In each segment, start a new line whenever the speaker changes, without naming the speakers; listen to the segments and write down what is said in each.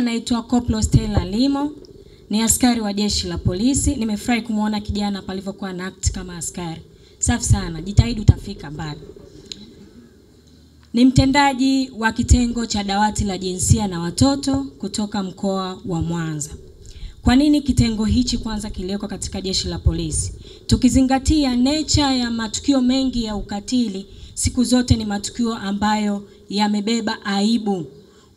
naitwa Koplo Stella Limo, ni askari wa jeshi la polisi. Nimefurahi kumuona kijana palivyokuwa na act kama askari. Safi sana, jitahidi utafika mbali. Ni mtendaji wa kitengo cha dawati la jinsia na watoto kutoka mkoa wa Mwanza. Kwa nini kitengo hichi kwanza kiliwekwa katika jeshi la polisi? Tukizingatia nature ya matukio mengi ya ukatili, siku zote ni matukio ambayo yamebeba aibu.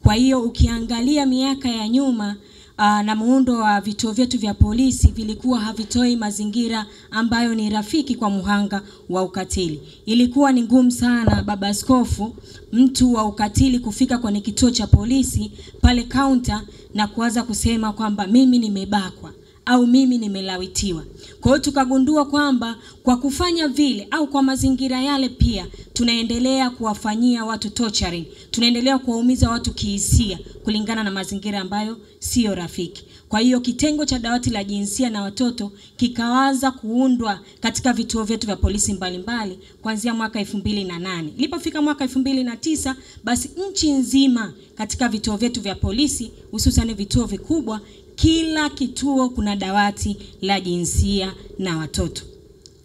Kwa hiyo ukiangalia miaka ya nyuma na muundo wa vituo vyetu vya polisi vilikuwa havitoi mazingira ambayo ni rafiki kwa muhanga wa ukatili. Ilikuwa ni ngumu sana baba askofu, mtu wa ukatili kufika kwenye kituo cha polisi pale counter na kuanza kusema kwamba mimi nimebakwa au mimi nimelawitiwa. Kwa hiyo tukagundua kwamba kwa kufanya vile au kwa mazingira yale pia tunaendelea kuwafanyia watu torturing, tunaendelea kuwaumiza watu kihisia kulingana na mazingira ambayo sio rafiki. Kwa hiyo kitengo cha dawati la jinsia na watoto kikawaza kuundwa katika vituo vyetu vya polisi mbalimbali kuanzia mwaka 2008. Ilipofika mwaka 2009 basi nchi nzima katika vituo vyetu vya polisi, hususan vituo vikubwa, kila kituo kuna dawati la jinsia na watoto.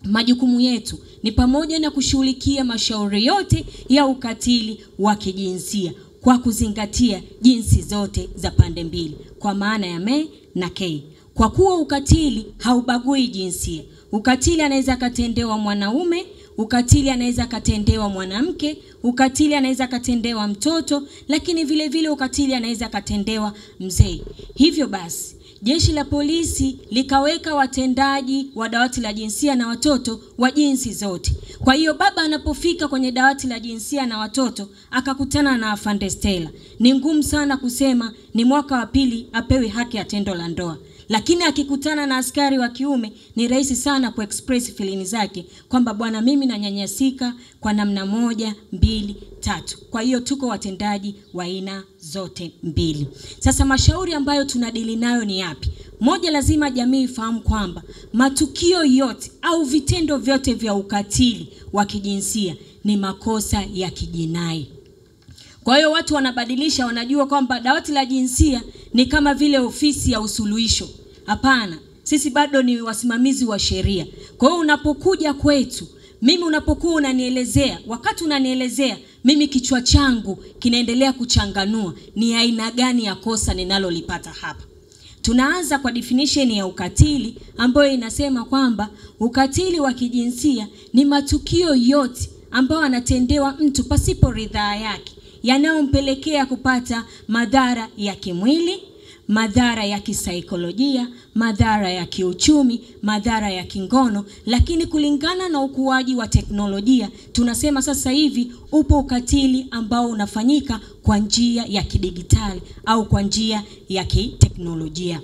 Majukumu yetu ni pamoja na kushughulikia mashauri yote ya ukatili wa kijinsia kwa kuzingatia jinsi zote za pande mbili, kwa maana ya me na ke. Kwa kuwa ukatili haubagui jinsia. Ukatili anaweza katendewa mwanaume, ukatili anaweza katendewa mwanamke, ukatili anaweza katendewa mtoto, lakini vile vile ukatili anaweza katendewa mzee. Hivyo basi jeshi la polisi likaweka watendaji wa dawati la jinsia na watoto wa jinsi zote. Kwa hiyo baba anapofika kwenye dawati la jinsia na watoto akakutana na afande Stella, ni ngumu sana kusema ni mwaka wa pili apewe haki ya tendo la ndoa. Lakini akikutana na askari wa kiume ni rahisi sana kuexpress feelings zake kwamba bwana, mimi nanyanyasika kwa namna moja, mbili, tatu. Kwa hiyo tuko watendaji wa aina zote mbili. Sasa mashauri ambayo tunadili nayo ni yapi? Moja, lazima jamii ifahamu kwamba matukio yote au vitendo vyote vya ukatili wa kijinsia ni makosa ya kijinai. Kwa hiyo watu wanabadilisha, wanajua kwamba dawati la jinsia ni kama vile ofisi ya usuluhisho. Hapana, sisi bado ni wasimamizi wa sheria. Kwa hiyo unapokuja kwetu, mimi unapokuwa unanielezea, wakati unanielezea, mimi kichwa changu kinaendelea kuchanganua ni aina gani ya kosa ninalolipata hapa. Tunaanza kwa definition ya ukatili ambayo inasema kwamba ukatili wa kijinsia ni matukio yote ambayo anatendewa mtu pasipo ridhaa yake, yanayompelekea kupata madhara ya kimwili, madhara ya kisaikolojia, madhara ya kiuchumi, madhara ya kingono. Lakini kulingana na ukuaji wa teknolojia, tunasema sasa hivi upo ukatili ambao unafanyika kwa njia ya kidigitali au kwa njia ya kiteknolojia.